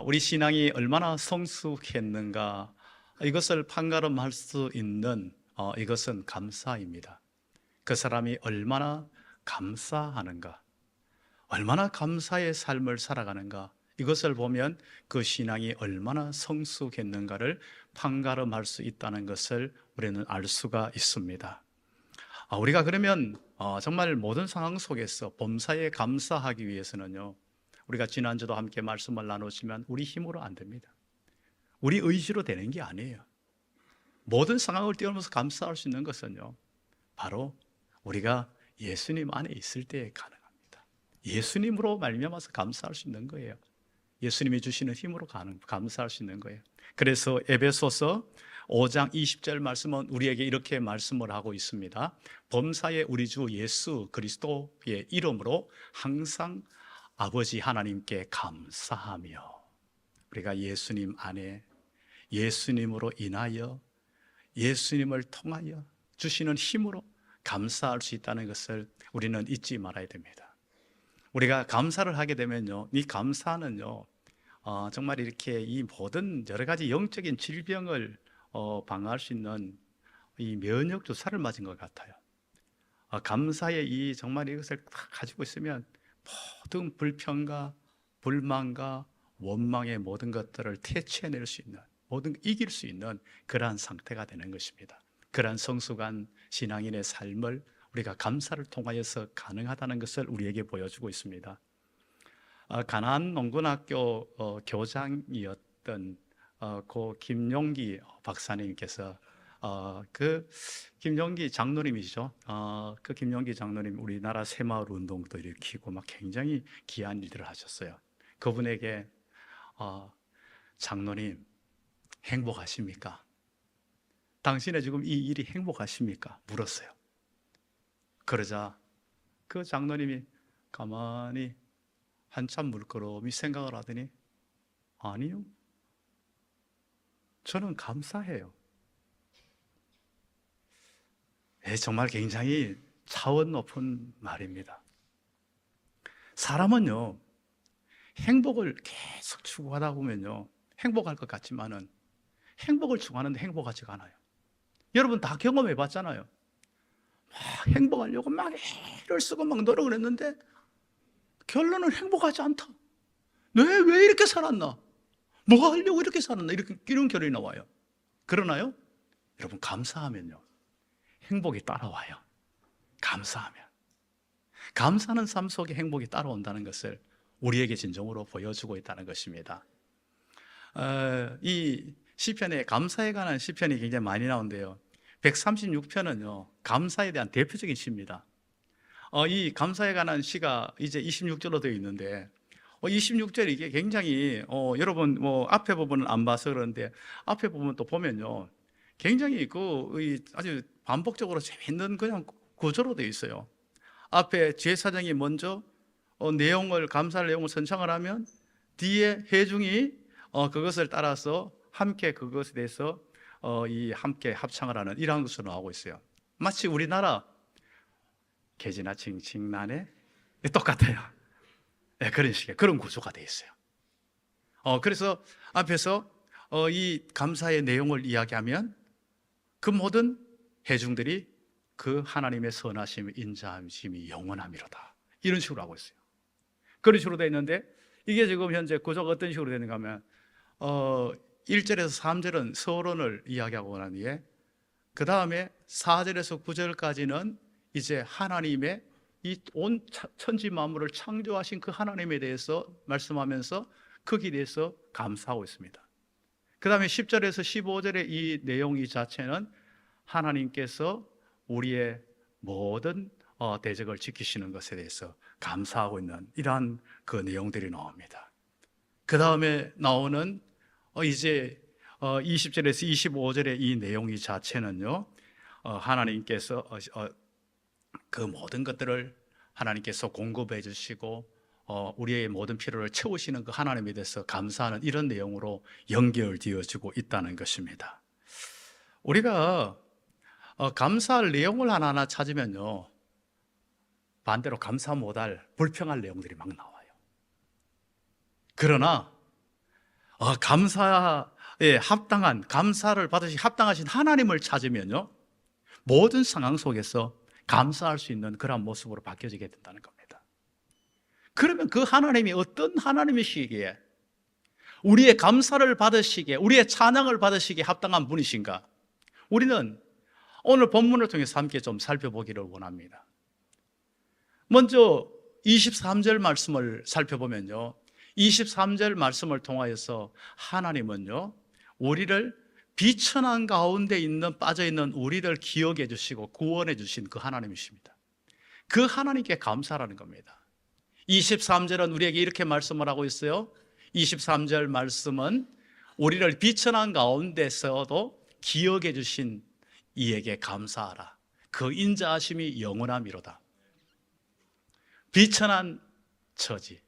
우리 신앙이 얼마나 성숙했는가, 이것을 판가름할 수 있는 이것은 감사입니다. 그 사람이 얼마나 감사하는가, 얼마나 감사의 삶을 살아가는가, 이것을 보면 그 신앙이 얼마나 성숙했는가를 판가름할 수 있다는 것을 우리는 알 수가 있습니다. 우리가 그러면 정말 모든 상황 속에서 범사에 감사하기 위해서는요, 우리가 지난주도 함께 말씀을 나누지만 우리 힘으로 안 됩니다. 우리 의지로 되는 게 아니에요. 모든 상황을 뛰어넘어서 감사할 수 있는 것은요, 바로 우리가 예수님 안에 있을 때에 가능합니다. 예수님으로 말미암아서 감사할 수 있는 거예요. 예수님이 주시는 힘으로 감사할 수 있는 거예요. 그래서 에베소서 5장 20절 말씀은 우리에게 이렇게 말씀을 하고 있습니다. 범사에 우리 주 예수 그리스도의 이름으로 항상 아버지 하나님께 감사하며, 우리가 예수님 안에 예수님으로 인하여 예수님을 통하여 주시는 힘으로 감사할 수 있다는 것을 우리는 잊지 말아야 됩니다. 우리가 감사를 하게 되면요, 이 감사는요, 정말 이렇게 이 모든 여러 가지 영적인 질병을 방어할 수 있는 이 면역 주사를 맞은 것 같아요. 감사의 이 정말 이것을 다 가지고 있으면 모든 불평과 불만과 원망의 모든 것들을 퇴치해낼 수 있는, 모든 이길 수 있는 그러한 상태가 되는 것입니다. 그러한 성숙한 신앙인의 삶을 우리가 감사를 통하여서 가능하다는 것을 우리에게 보여주고 있습니다. 가나안 농군학교 교장이었던 고 김용기 박사님께서 그 김용기 장로님이시죠. 그 김용기 장로님 우리나라 새마을 운동도 일으키고 막 굉장히 귀한 일들을 하셨어요. 그분에게 장로님 행복하십니까? 당신의 지금 이 일이 행복하십니까? 물었어요. 그러자 그 장로님이 가만히 한참 물끄러미 생각을 하더니 아니요, 저는 감사해요. 정말 굉장히 차원 높은 말입니다. 사람은요, 행복을 계속 추구하다 보면요, 행복할 것 같지만은 행복을 추구하는데 행복하지가 않아요. 여러분 다 경험해 봤잖아요. 막 행복하려고 막 애를 쓰고 막 노력을 했는데 결론은 행복하지 않다. 왜 이렇게 살았나? 뭐 하려고 이렇게 살았나? 이런 결론이 나와요. 그러나요? 여러분 감사하면요, 행복이 따라와요. 감사하면. 감사하는 삶 속에 행복이 따라온다는 것을 우리에게 진정으로 보여주고 있다는 것입니다. 이 시편에 감사에 관한 시편이 굉장히 많이 나오는데요, 136편은요 감사에 대한 대표적인 시입니다. 이 감사에 관한 시가 이제 26절로 되어 있는데 26절 이게 굉장히 여러분 뭐 앞에 부분은 안 봐서 그러는데 앞에 부분 또 보면요 굉장히 아주 반복적으로 재밌는 그냥 구조로 되어 있어요. 앞에 제사장이 먼저 감사할 내용을 선창을 하면 뒤에 회중이 그것을 따라서 함께 그것에 대해서 함께 합창을 하는 이러한 것으로 나오고 있어요. 마치 우리나라 개지나 칭칭나네 똑같아요. 그런 식의 그런 구조가 되어 있어요. 그래서 앞에서 이 감사의 내용을 이야기하면 그 모든 회중들이 그 하나님의 선하심, 인자하심이 영원함이로다, 이런 식으로 하고 있어요. 그런 식으로 되어 있는데 이게 지금 현재 구조가 어떤 식으로 되는가 하면 1절에서 3절은 서론을 이야기하고 난 뒤에 그 다음에 4절에서 9절까지는 이제 하나님의 이 온 천지 만물을 창조하신 그 하나님에 대해서 말씀하면서 거기에 대해서 감사하고 있습니다. 그 다음에 10절에서 15절의 이 내용 이 자체는 하나님께서 우리의 모든 대적을 지키시는 것에 대해서 감사하고 있는 이러한 그 내용들이 나옵니다. 그 다음에 나오는 이제 20절에서 25절의 이 내용 이 자체는요, 하나님께서 그 모든 것들을 하나님께서 공급해 주시고 우리의 모든 필요를 채우시는 그 하나님에 대해서 감사하는 이런 내용으로 연결되어지고 있다는 것입니다. 우리가 감사할 내용을 하나하나 찾으면요, 반대로 감사 못할 불평할 내용들이 막 나와요. 그러나 감사에 합당한, 감사를 받으시 합당하신 하나님을 찾으면요, 모든 상황 속에서 감사할 수 있는 그런 모습으로 바뀌어지게 된다는 겁니다. 그러면 그 하나님이 어떤 하나님이시기에 우리의 감사를 받으시기에, 우리의 찬양을 받으시기에 합당한 분이신가? 우리는 오늘 본문을 통해서 함께 좀 살펴보기를 원합니다. 먼저 23절 말씀을 살펴보면요, 23절 말씀을 통하여서 하나님은요, 우리를 비천한 가운데 빠져있는 우리를 기억해 주시고 구원해 주신 그 하나님이십니다. 그 하나님께 감사라는 겁니다. 23절은 우리에게 이렇게 말씀을 하고 있어요. 23절 말씀은 우리를 비천한 가운데서도 기억해 주신 이에게 감사하라. 그 인자하심이 영원함이로다. 비천한 처지,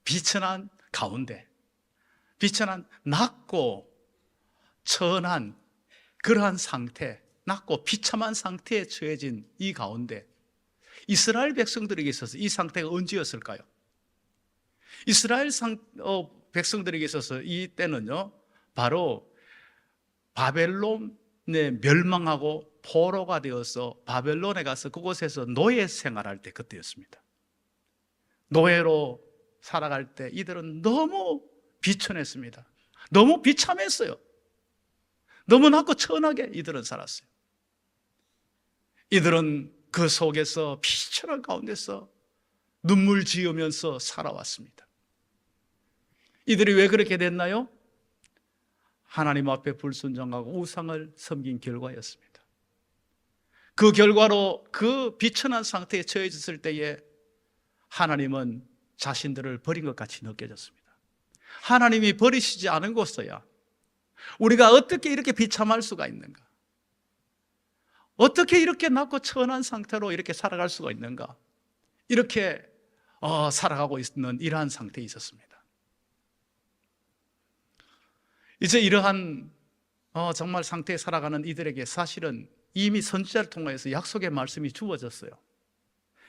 비천한 가운데, 비천한 낮고 천한 그러한 상태, 낮고 비참한 상태에 처해진 이 가운데 이스라엘 백성들에게 있어서 이 상태가 언제였을까요? 이스라엘 백성들에게 있어서 이 때는요, 바로 바벨론에 멸망하고 포로가 되어서 바벨론에 가서 그곳에서 노예 생활할 때 그때였습니다. 노예로 살아갈 때 이들은 너무 비천했습니다. 너무 비참했어요. 너무 낮고 천하게 이들은 살았어요. 이들은 그 속에서 비천한 가운데서 눈물 지으면서 살아왔습니다. 이들이 왜 그렇게 됐나요? 하나님 앞에 불순종하고 우상을 섬긴 결과였습니다. 그 결과로 그 비천한 상태에 처해졌을 때에 하나님은 자신들을 버린 것 같이 느껴졌습니다. 하나님이 버리시지 않은 곳서야 우리가 어떻게 이렇게 비참할 수가 있는가? 어떻게 이렇게 낮고 천한 상태로 이렇게 살아갈 수가 있는가? 이렇게 살아가고 있는 이러한 상태에 있었습니다. 이제 이러한 정말 상태에 살아가는 이들에게 사실은 이미 선지자를 통해서 약속의 말씀이 주어졌어요.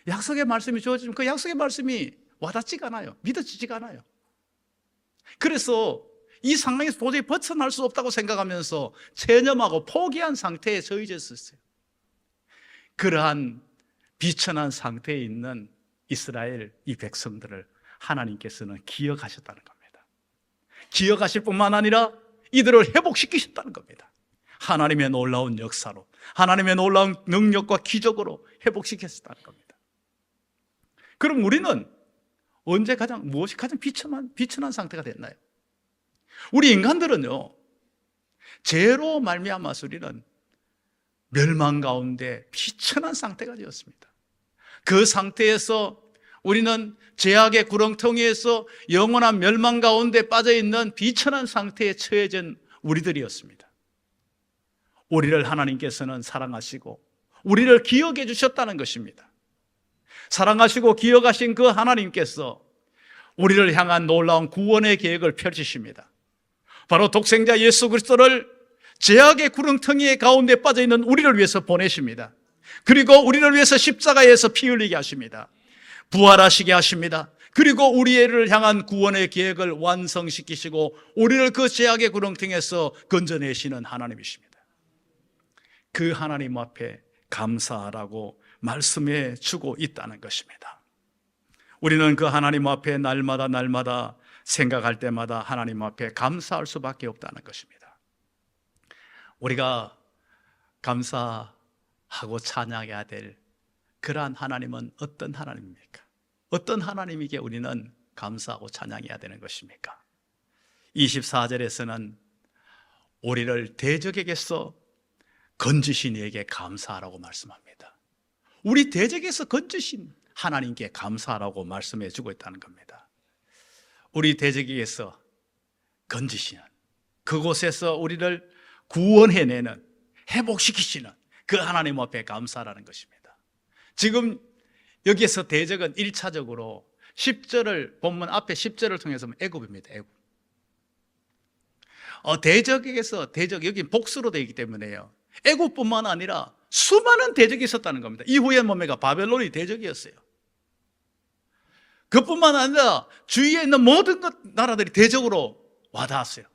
약속의 말씀이 주어지면 그 약속의 말씀이 와닿지가 않아요. 믿어지지가 않아요. 그래서 이 상황에서 도저히 벗어날 수 없다고 생각하면서 체념하고 포기한 상태에 처해졌어요. 그러한 비천한 상태에 있는 이스라엘 이 백성들을 하나님께서는 기억하셨다는 겁니다. 기억하실 뿐만 아니라 이들을 회복시키셨다는 겁니다. 하나님의 놀라운 역사로, 하나님의 놀라운 능력과 기적으로 회복시켰다는 겁니다. 그럼 우리는 언제 무엇이 가장 비천한 상태가 됐나요? 우리 인간들은요, 죄로 말미암아서 우리는 멸망 가운데 비천한 상태가 되었습니다. 그 상태에서 우리는 죄악의 구렁텅이에서 영원한 멸망 가운데 빠져있는 비천한 상태에 처해진 우리들이었습니다. 우리를 하나님께서는 사랑하시고 우리를 기억해 주셨다는 것입니다. 사랑하시고 기억하신 그 하나님께서 우리를 향한 놀라운 구원의 계획을 펼치십니다. 바로 독생자 예수 그리스도를 죄악의 구렁텅이 가운데 빠져있는 우리를 위해서 보내십니다. 그리고 우리를 위해서 십자가에서 피 흘리게 하십니다. 부활하시게 하십니다. 그리고 우리를 향한 구원의 계획을 완성시키시고 우리를 그 죄악의 구렁텅이에서 건져내시는 하나님이십니다. 그 하나님 앞에 감사하라고 말씀해 주고 있다는 것입니다. 우리는 그 하나님 앞에 날마다 생각할 때마다 하나님 앞에 감사할 수밖에 없다는 것입니다. 우리가 감사하고 찬양해야 될 그러한 하나님은 어떤 하나님입니까? 어떤 하나님에게 우리는 감사하고 찬양해야 되는 것입니까? 24절에서는 우리를 대적에게서 건지신 이에게 감사하라고 말씀합니다. 우리 대적에서 건지신 하나님께 감사하라고 말씀해 주고 있다는 겁니다. 우리 대적에게서 건지시는, 그곳에서 우리를 구원해내는, 회복시키시는 그 하나님 앞에 감사하라는 것입니다. 지금 여기에서 대적은 1차적으로 10절을 본문 앞에 10절을 통해서 애굽입니다. 애굽. 대적에게서, 여기 복수로 되어 있기 때문에요. 애굽뿐만 아니라 수많은 대적이 있었다는 겁니다. 이후에 뭡니까? 바벨론이 대적이었어요. 그뿐만 아니라 주위에 있는 모든 나라들이 대적으로 와닿았어요.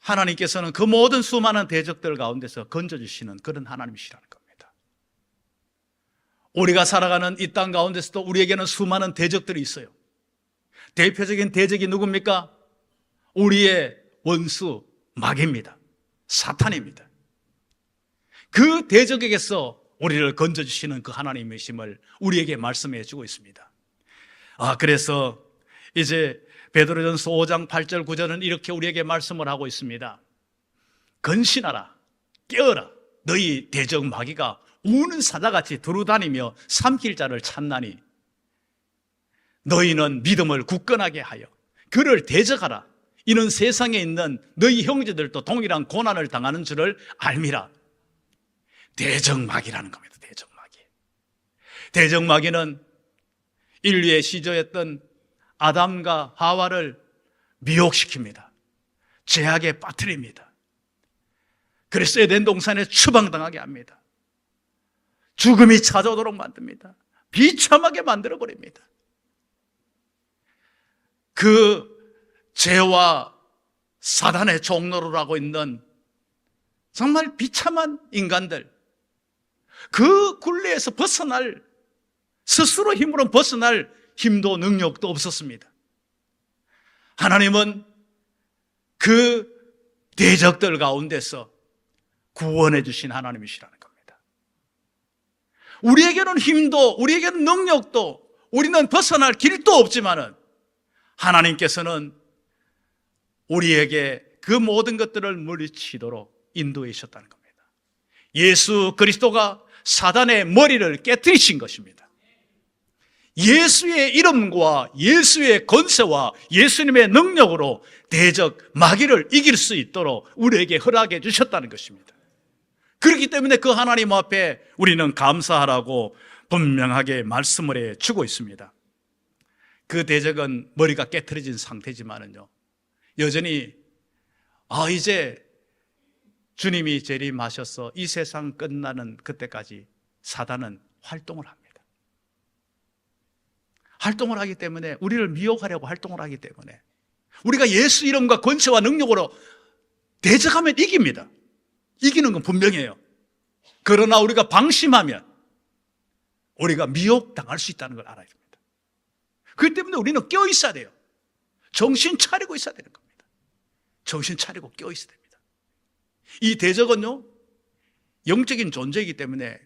하나님께서는 그 모든 수많은 대적들 가운데서 건져주시는 그런 하나님이시라는 겁니다. 우리가 살아가는 이 땅 가운데서도 우리에게는 수많은 대적들이 있어요. 대표적인 대적이 누굽니까? 우리의 원수 마귀입니다. 사탄입니다. 그 대적에게서 우리를 건져주시는 그 하나님이심을 우리에게 말씀해 주고 있습니다. 그래서 이제 베드로전서 5장 8절 9절은 이렇게 우리에게 말씀을 하고 있습니다. 근신하라, 깨어라. 너희 대적 마귀가 우는 사자같이 두루다니며 삼킬 자를 찾나니 너희는 믿음을 굳건하게 하여 그를 대적하라. 이는 세상에 있는 너희 형제들도 동일한 고난을 당하는 줄을 알미라. 대적 마귀라는 겁니다. 대적 마귀. 대적 마귀는 인류의 시조였던 아담과 하와를 미혹시킵니다. 죄악에 빠뜨립니다. 그래서 에덴 동산에 추방당하게 합니다. 죽음이 찾아오도록 만듭니다. 비참하게 만들어버립니다. 그 죄와 사단의 종로를 하고 있는 정말 비참한 인간들, 그 굴레에서 벗어날, 스스로 힘으로 벗어날 힘도 능력도 없었습니다. 하나님은 그 대적들 가운데서 구원해 주신 하나님이시라는 겁니다. 우리에게는 힘도, 우리에게는 능력도, 우리는 벗어날 길도 없지만은 하나님께서는 우리에게 그 모든 것들을 물리치도록 인도해 주셨다는 겁니다. 예수 그리스도가 사단의 머리를 깨뜨리신 것입니다. 예수의 이름과 예수의 권세와 예수님의 능력으로 대적 마귀를 이길 수 있도록 우리에게 허락해 주셨다는 것입니다. 그렇기 때문에 그 하나님 앞에 우리는 감사하라고 분명하게 말씀을 해 주고 있습니다. 그 대적은 머리가 깨트려진 상태지만은요, 여전히 이제 주님이 재림하셔서 이 세상 끝나는 그때까지 사단은 활동을 합니다. 활동을 하기 때문에, 우리를 미혹하려고 활동을 하기 때문에 우리가 예수 이름과 권세와 능력으로 대적하면 이깁니다. 이기는 건 분명해요. 그러나 우리가 방심하면 우리가 미혹당할 수 있다는 걸 알아야 됩니다. 그렇기 때문에 우리는 깨어 있어야 돼요. 정신 차리고 있어야 되는 겁니다. 정신 차리고 깨어 있어야 됩니다. 이 대적은요, 영적인 존재이기 때문에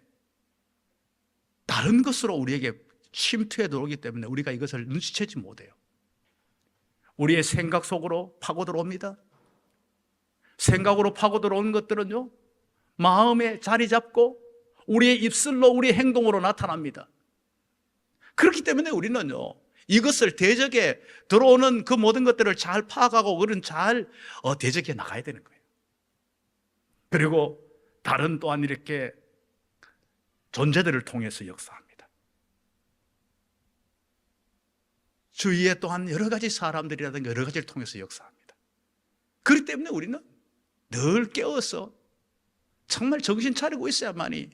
다른 것으로 우리에게 침투해 들어오기 때문에 우리가 이것을 눈치채지 못해요. 우리의 생각 속으로 파고 들어옵니다. 생각으로 파고 들어오는 것들은요, 마음에 자리 잡고 우리의 입술로, 우리의 행동으로 나타납니다. 그렇기 때문에 우리는요, 이것을 대적에 들어오는 그 모든 것들을 잘 파악하고 그런 잘 대적해 나가야 되는 거예요. 그리고 다른 또한 이렇게 존재들을 통해서 역사합니다. 주위에 또한 여러 가지 사람들이라든가 여러 가지를 통해서 역사합니다. 그렇기 때문에 우리는 늘 깨어서 정말 정신 차리고 있어야만이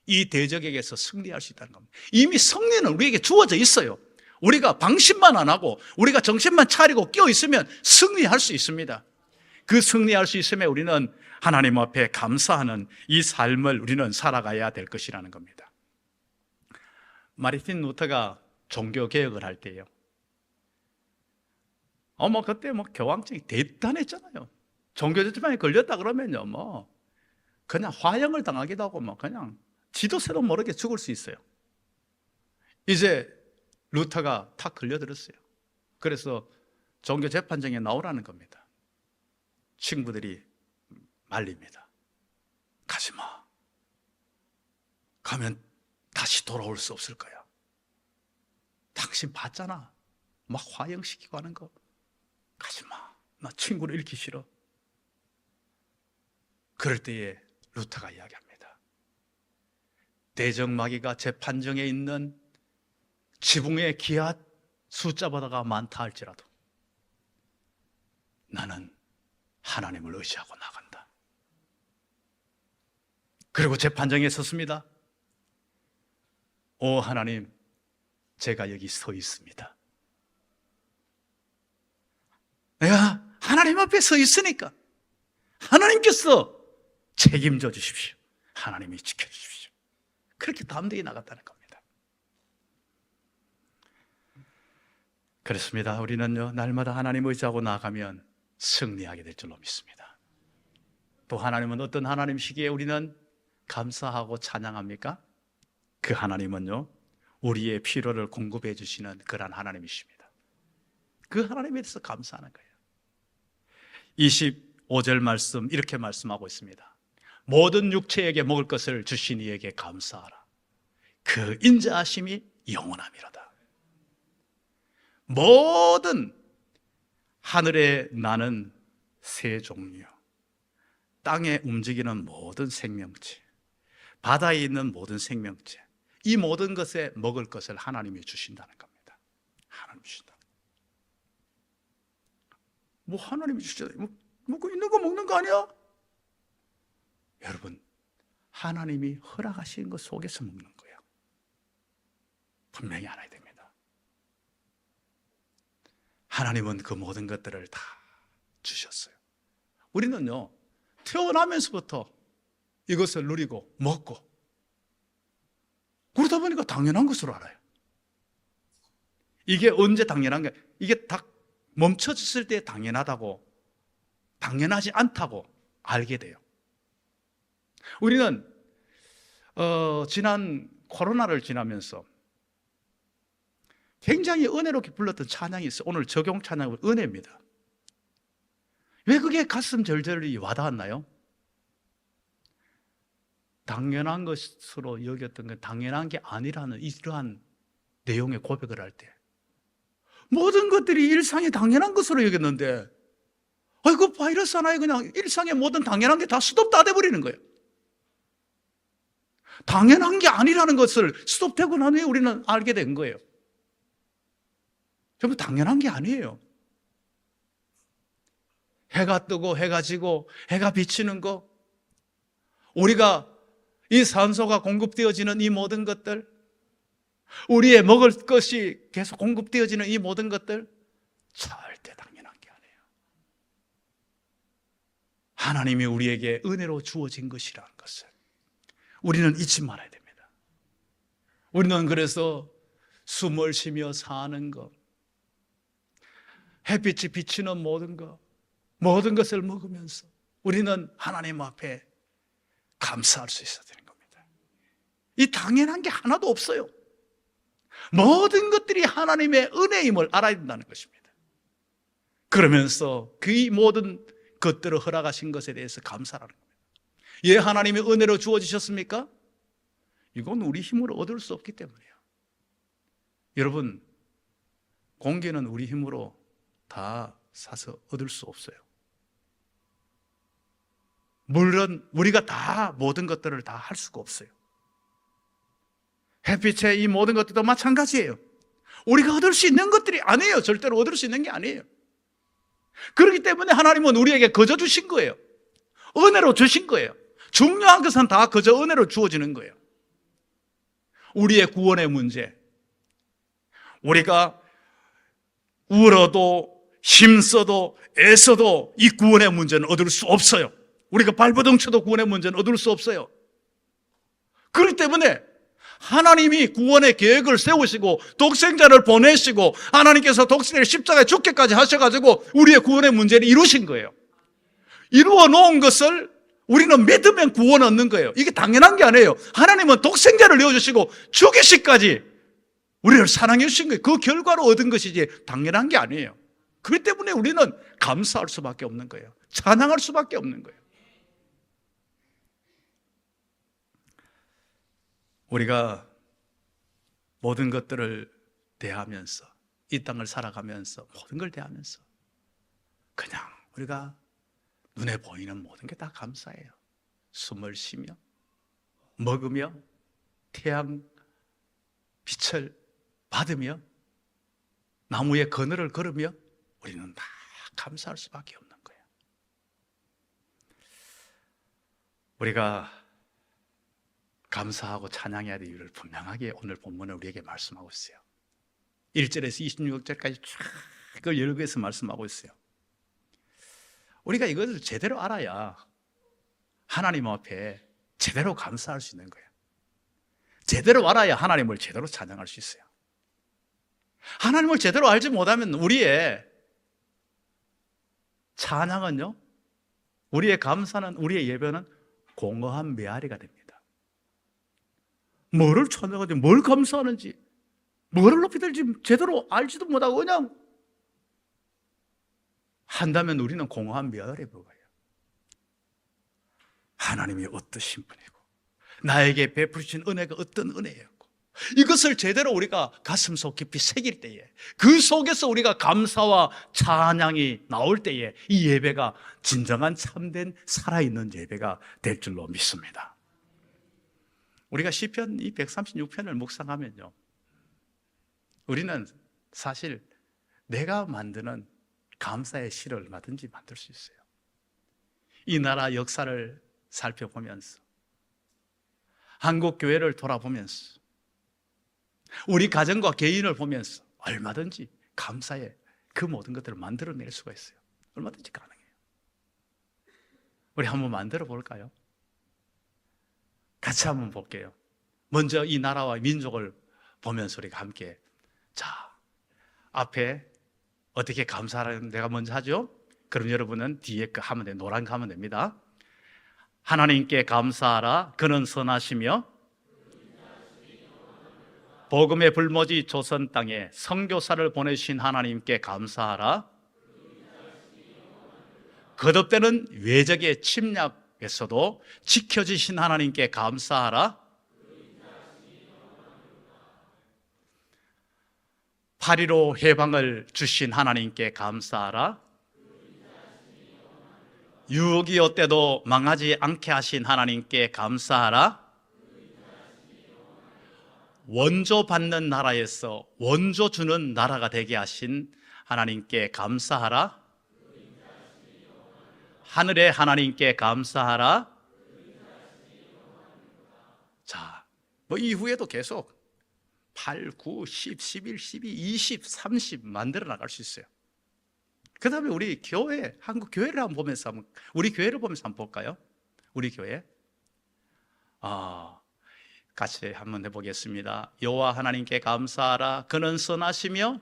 이 대적에게서 승리할 수 있다는 겁니다. 이미 승리는 우리에게 주어져 있어요. 우리가 방심만 안 하고 우리가 정신만 차리고 깨어 있으면 승리할 수 있습니다. 그 승리할 수 있으면 우리는 하나님 앞에 감사하는 이 삶을 우리는 살아가야 될 것이라는 겁니다. 마르틴 루터가 종교개혁을 할 때요, 그때 교황청이 대단했잖아요. 종교제지방에 걸렸다 그러면요, 그냥 화형을 당하기도 하고, 그냥 지도 새도 모르게 죽을 수 있어요. 이제 루터가 탁 걸려들었어요. 그래서 종교재판정에 나오라는 겁니다. 친구들이 말립니다. 가지 마. 가면 다시 돌아올 수 없을 거야. 당신 봤잖아. 막 화형시키고 하는 거. 가지 마. 나 친구를 잃기 싫어. 그럴 때에 루터가 이야기합니다. 대적 마귀가 재판정에 있는 지붕의 기하 숫자보다가 많다 할지라도 나는 하나님을 의지하고 나간다. 그리고 재판정에 섰습니다. 오 하나님, 제가 여기 서 있습니다. 내가 하나님 앞에 서 있으니까 하나님께서 책임져 주십시오. 하나님이 지켜주십시오. 그렇게 담대히 나갔다는 겁니다. 그렇습니다. 우리는요, 날마다 하나님 의지하고 나아가면 승리하게 될 줄로 믿습니다. 또 하나님은 어떤 하나님이시기에 우리는 감사하고 찬양합니까? 그 하나님은요, 우리의 필요를 공급해 주시는 그런 하나님이십니다. 그 하나님에 대해서 감사하는 거예요. 25절 말씀 이렇게 말씀하고 있습니다. 모든 육체에게 먹을 것을 주신 이에게 감사하라. 그 인자하심이 영원함이로다. 모든 하늘에 나는 새 종류, 땅에 움직이는 모든 생명체, 바다에 있는 모든 생명체, 이 모든 것에 먹을 것을 하나님이 주신다는 겁니다. 하나님이 주신다. 뭐 하나님이 주시잖아요. 먹고 있는 거 먹는 거 아니야? 여러분, 하나님이 허락하신 것 속에서 먹는 거예요. 분명히 알아야 됩니다. 하나님은 그 모든 것들을 다 주셨어요. 우리는요, 태어나면서부터 이것을 누리고 먹고 그러다 보니까 당연한 것으로 알아요. 이게 언제 당연한 게, 이게 딱 멈춰졌을 때 당연하다고, 당연하지 않다고 알게 돼요. 우리는 지난 코로나를 지나면서 굉장히 은혜롭게 불렀던 찬양이 있어요. 오늘 적용 찬양은 은혜입니다. 왜 그게 가슴 절절히 와닿았나요? 당연한 것으로 여겼던 건 당연한 게 아니라는 이러한 내용의 고백을 할 때, 모든 것들이 일상이 당연한 것으로 여겼는데, 그 바이러스 하나에 그냥 일상의 모든 당연한 게 다 스톱 다 돼버리는 거예요. 당연한 게 아니라는 것을 스톱되고 난 후에 우리는 알게 된 거예요. 전부 당연한 게 아니에요. 해가 뜨고 해가 지고 해가 비치는 거, 우리가 이 산소가 공급되어지는 이 모든 것들, 우리의 먹을 것이 계속 공급되어지는 이 모든 것들, 절대 당연한 게 아니에요. 하나님이 우리에게 은혜로 주어진 것이라는 것을 우리는 잊지 말아야 됩니다. 우리는 그래서 숨을 쉬며 사는 것, 햇빛이 비치는 모든 것, 모든 것을 먹으면서 우리는 하나님 앞에 감사할 수 있어야 되는 겁니다. 이 당연한 게 하나도 없어요. 모든 것들이 하나님의 은혜임을 알아야 된다는 것입니다. 그러면서 그 모든 것들을 허락하신 것에 대해서 감사하는 겁니다. 예, 하나님의 은혜로 주어지셨습니까? 이건 우리 힘으로 얻을 수 없기 때문이에요. 여러분, 공기는 우리 힘으로 다 사서 얻을 수 없어요. 물론 우리가 다 모든 것들을 다 할 수가 없어요. 햇빛의 이 모든 것들도 마찬가지예요. 우리가 얻을 수 있는 것들이 아니에요. 절대로 얻을 수 있는 게 아니에요. 그렇기 때문에 하나님은 우리에게 거저 주신 거예요. 은혜로 주신 거예요. 중요한 것은 다 거저 은혜로 주어지는 거예요. 우리의 구원의 문제, 우리가 울어도 힘써도 애써도 이 구원의 문제는 얻을 수 없어요. 우리가 발버둥 쳐도 구원의 문제는 얻을 수 없어요. 그렇기 때문에 하나님이 구원의 계획을 세우시고 독생자를 보내시고 하나님께서 독생자를 십자가에 죽게까지 하셔가지고 우리의 구원의 문제를 이루신 거예요. 이루어 놓은 것을 우리는 믿으면 구원 얻는 거예요. 이게 당연한 게 아니에요. 하나님은 독생자를 내어주시고 죽이시까지 우리를 사랑해 주신 거예요. 그 결과로 얻은 것이지 당연한 게 아니에요. 그렇기 때문에 우리는 감사할 수밖에 없는 거예요. 찬양할 수밖에 없는 거예요. 우리가 모든 것들을 대하면서, 이 땅을 살아가면서 모든 걸 대하면서 그냥 우리가 눈에 보이는 모든 게 다 감사해요. 숨을 쉬며 먹으며 태양 빛을 받으며 나무의 그늘을 걸으며 우리는 다 감사할 수밖에 없는 거예요. 우리가 감사하고 찬양해야 될 이유를 분명하게 오늘 본문은 우리에게 말씀하고 있어요. 1절에서 26절까지 쫙 그 열거해서 말씀하고 있어요. 우리가 이것을 제대로 알아야 하나님 앞에 제대로 감사할 수 있는 거예요. 제대로 알아야 하나님을 제대로 찬양할 수 있어요. 하나님을 제대로 알지 못하면 우리의 찬양은요, 우리의 감사는, 우리의 예배는 공허한 메아리가 됩니다. 뭐를 찬양하는지, 뭘 감사하는지, 뭐를 높이 들지 제대로 알지도 못하고 그냥 한다면 우리는 공허한 메아리에 불과해요. 하나님이 어떠신 분이고 나에게 베푸신 은혜가 어떤 은혜였고, 이것을 제대로 우리가 가슴속 깊이 새길 때에, 그 속에서 우리가 감사와 찬양이 나올 때에 이 예배가 진정한 참된 살아있는 예배가 될 줄로 믿습니다. 우리가 시편 이 136편을 묵상하면요, 우리는 사실 내가 만드는 감사의 시를 얼마든지 만들 수 있어요. 이 나라 역사를 살펴보면서, 한국 교회를 돌아보면서, 우리 가정과 개인을 보면서 얼마든지 감사의 그 모든 것들을 만들어낼 수가 있어요. 얼마든지 가능해요. 우리 한번 만들어 볼까요? 같이 한번 볼게요. 먼저 이 나라와 민족을 보면서 우리가 함께, 자, 앞에 어떻게 감사하는 내가 먼저 하죠? 그럼 여러분은 뒤에 거 하면 돼요. 노란 거 하면 됩니다. 하나님께 감사하라. 그는 선하시며 복음의 불모지 조선 땅에 선교사를 보내신 하나님께 감사하라. 거듭되는 외적의 침략에서도 지켜주신 하나님께 감사하라. 8.15 해방을 주신 하나님께 감사하라. 6.25 때도 망하지 않게 하신 하나님께 감사하라. 원조 받는 나라에서 원조 주는 나라가 되게 하신 하나님께 감사하라. 하늘의 하나님께 감사하라. 자, 뭐 이후에도 계속 8, 9, 10, 11, 12, 20, 30 만들어 나갈 수 있어요. 그 다음에 우리 교회, 한국 교회를 한번 보면서 우리 교회를 보면서 한번 볼까요? 우리 교회. 같이 한번 해보겠습니다. 여호와 하나님께 감사하라. 그는 선하시며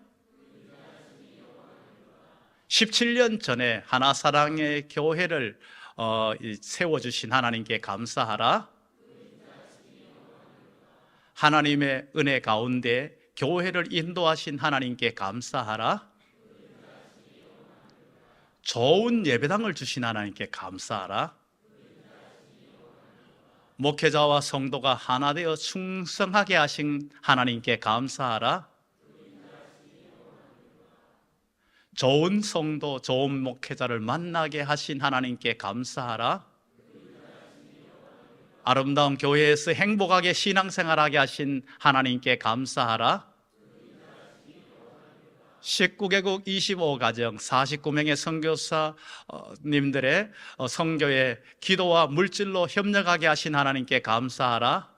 17년 전에 하나사랑의 교회를 세워주신 하나님께 감사하라. 하나님의 은혜 가운데 교회를 인도하신 하나님께 감사하라. 좋은 예배당을 주신 하나님께 감사하라. 목회자와 성도가 하나 되어 충성하게 하신 하나님께 감사하라. 좋은 성도, 좋은 목회자를 만나게 하신 하나님께 감사하라. 아름다운 교회에서 행복하게 신앙생활하게 하신 하나님께 감사하라. 19개국 25가정 49명의 선교사님들의 선교에 기도와 물질로 협력하게 하신 하나님께 감사하라.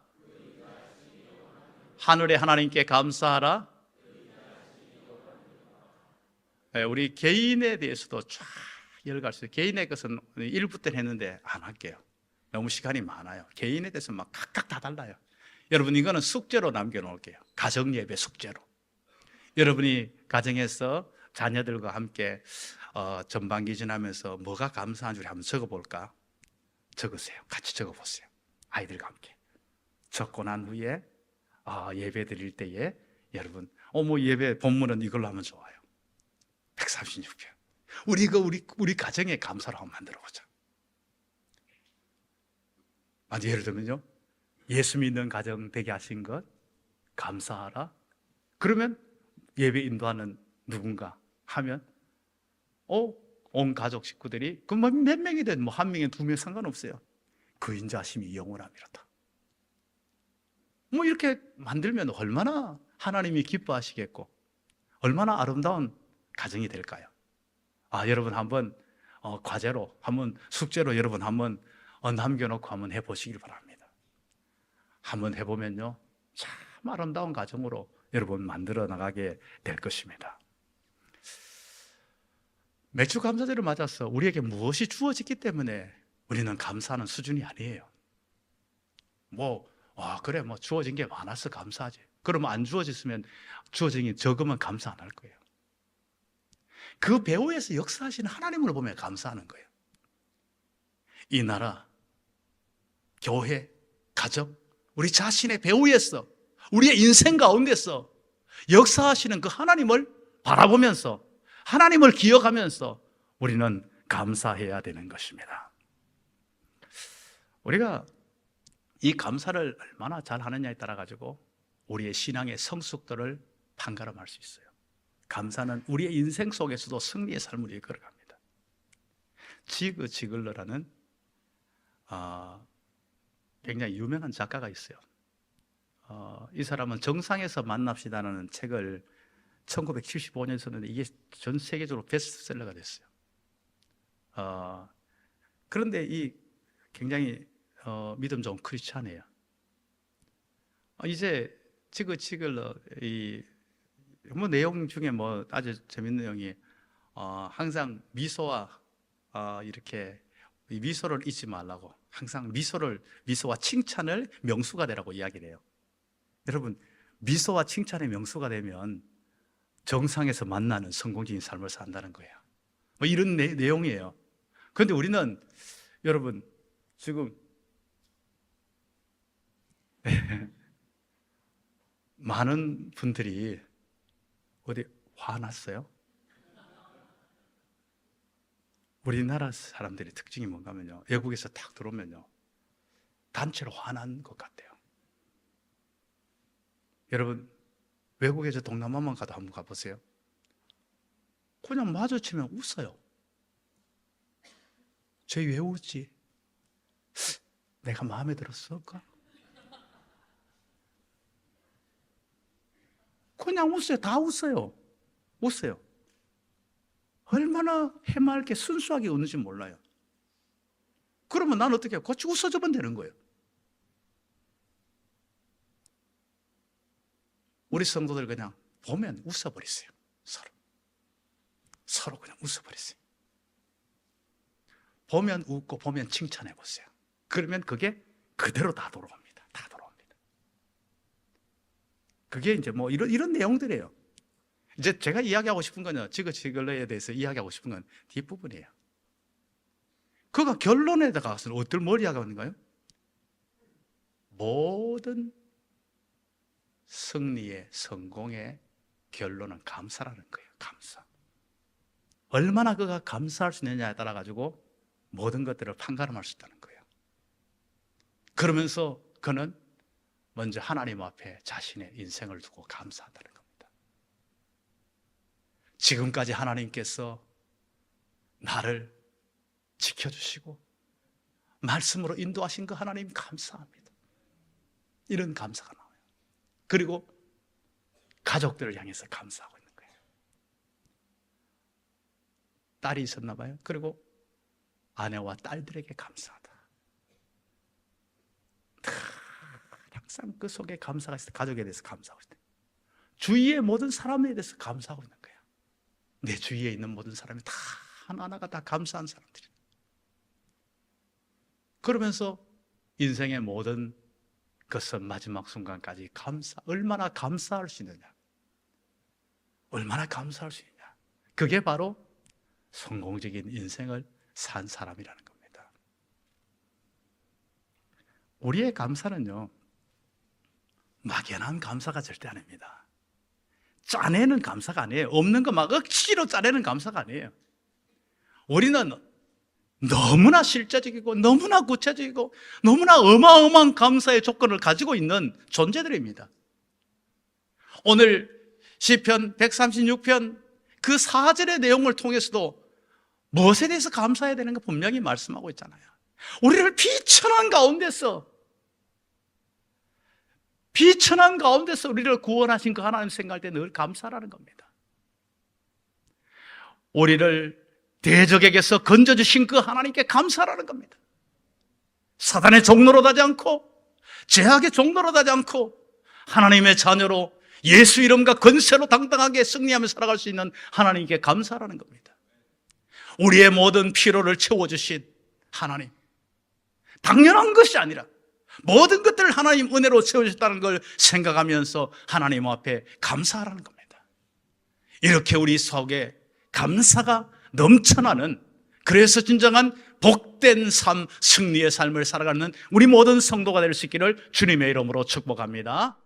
하늘의 하나님께 감사하라. 우리 개인에 대해서도 쫙 열어갈 수 있어요. 개인의 것은 1부 때 했는데 안 할게요. 너무 시간이 많아요. 개인에 대해서 막 각각 다 달라요. 여러분, 이거는 숙제로 남겨놓을게요. 가정예배 숙제로. 여러분이 가정에서 자녀들과 함께 전반기 지나면서 뭐가 감사한지 우리 한번 적어볼까? 적으세요. 같이 적어보세요. 아이들과 함께. 적고 난 후에 예배 드릴 때에 여러분, 뭐 예배 본문은 이걸로 하면 좋아요. 136편. 우리 가정의 감사로 한번 만들어보자. 예를 들면요, 예수 믿는 가정 되게 하신 것 감사하라. 그러면 예배 인도하는 누군가 하면 온 가족 식구들이 몇 명이든 뭐 한 명에 두 명 상관없어요. 그 인자심이 영원함이로다. 뭐 이렇게 만들면 얼마나 하나님이 기뻐하시겠고 얼마나 아름다운 가정이 될까요? 여러분 한번 과제로 한번 숙제로 여러분 한번 남겨놓고 한번 해보시길 바랍니다. 한번 해보면요, 참 아름다운 가정으로 여러분 만들어 나가게 될 것입니다. 매주 감사절을 맞아서 우리에게 무엇이 주어졌기 때문에 우리는 감사하는 수준이 아니에요. 그래, 주어진 게 많아서 감사하지. 그러면 안 주어졌으면, 주어진 게 적으면 감사 안 할 거예요. 그 배후에서 역사하시는 하나님을 보며 감사하는 거예요. 이 나라, 교회, 가정, 우리 자신의 배후에서, 우리의 인생 가운데서 역사하시는 그 하나님을 바라보면서, 하나님을 기억하면서 우리는 감사해야 되는 것입니다. 우리가 이 감사를 얼마나 잘 하느냐에 따라 가지고 우리의 신앙의 성숙도를 판가름할 수 있어요. 감사는 우리의 인생 속에서도 승리의 삶을 이끌어갑니다. 지글러라는 굉장히 유명한 작가가 있어요. 이 사람은 정상에서 만납시다라는 책을 1975년에 썼는데 이게 전 세계적으로 베스트셀러가 됐어요. 그런데 이 굉장히 믿음 좋은 크리스찬이에요. 이제 지글러 내용 중에 아주 재밌는 내용이 항상 미소와 이렇게 미소를 잊지 말라고, 항상 미소와 칭찬을 명수가 되라고 이야기를 해요. 여러분, 미소와 칭찬의 명수가 되면 정상에서 만나는 성공적인 삶을 산다는 거예요. 이런 내용이에요. 그런데 우리는 여러분 지금 많은 분들이 어디 화났어요? 우리나라 사람들의 특징이 뭔가 하면요, 외국에서 딱 들어오면요 단체로 화난 것 같아요. 여러분, 외국에서 동남아만 가도 한번 가보세요. 그냥 마주치면 웃어요. 쟤 왜 웃지? 내가 마음에 들었을까? 그냥 웃어요. 다 웃어요. 웃어요. 얼마나 해맑게 순수하게 웃는지 몰라요. 그러면 난 어떻게 해요? 같이 웃어주면 되는 거예요. 우리 성도들 그냥 보면 웃어버리세요. 서로 그냥 웃어버리세요. 보면 웃고 보면 칭찬해 보세요. 그러면 그게 그대로 다 돌아옵니다. 다 돌아옵니다. 그게 이제 이런 내용들이에요. 이제 제가 이야기하고 싶은 거는 지글러에 대해서 이야기하고 싶은 건 뒷부분이에요. 그가 결론에다가 가서 뭘 이야기하는가요? 모든 승리의 성공의 결론은 감사라는 거예요. 감사. 얼마나 그가 감사할 수 있느냐에 따라 가지고 모든 것들을 판가름할 수 있다는 거예요. 그러면서 그는 먼저 하나님 앞에 자신의 인생을 두고 감사한다는 겁니다. 지금까지 하나님께서 나를 지켜주시고 말씀으로 인도하신 그 하나님 감사합니다. 이런 감사가 나와요. 그리고 가족들을 향해서 감사하고 있는 거예요. 딸이 있었나 봐요. 그리고 아내와 딸들에게 감사하다. 항상 그 속에 감사가 있어요. 가족에 대해서 감사하고 있어요. 주위의 모든 사람에 대해서 감사하고 있는 거예요. 내 주위에 있는 모든 사람이 다 하나하나가 다 감사한 사람들이에요. 그러면서 인생의 모든 것은 마지막 순간까지 얼마나 감사할 수 있느냐, 얼마나 감사할 수 있느냐, 그게 바로 성공적인 인생을 산 사람이라는 겁니다. 우리의 감사는요, 막연한 감사가 절대 아닙니다. 짜내는 감사가 아니에요. 없는 거 막 억지로 짜내는 감사가 아니에요. 우리는 너무나 실제적이고 너무나 구체적이고 너무나 어마어마한 감사의 조건을 가지고 있는 존재들입니다. 오늘 시편 136편 그 4절의 내용을 통해서도 무엇에 대해서 감사해야 되는가 분명히 말씀하고 있잖아요. 우리를 비천한 가운데서 우리를 구원하신 그 하나님 생각할 때 늘 감사라는 겁니다. 우리를 대적에게서 건져주신 그 하나님께 감사라는 겁니다. 사단의 종로로 가지 않고 죄악의 종로로 가지 않고 하나님의 자녀로 예수 이름과 권세로 당당하게 승리하며 살아갈 수 있는 하나님께 감사라는 겁니다. 우리의 모든 필요를 채워주신 하나님, 당연한 것이 아니라 모든 것들을 하나님 은혜로 채워주셨다는 걸 생각하면서 하나님 앞에 감사하라는 겁니다. 이렇게 우리 속에 감사가 넘쳐나는, 그래서 진정한 복된 삶, 승리의 삶을 살아가는 우리 모든 성도가 될 수 있기를 주님의 이름으로 축복합니다.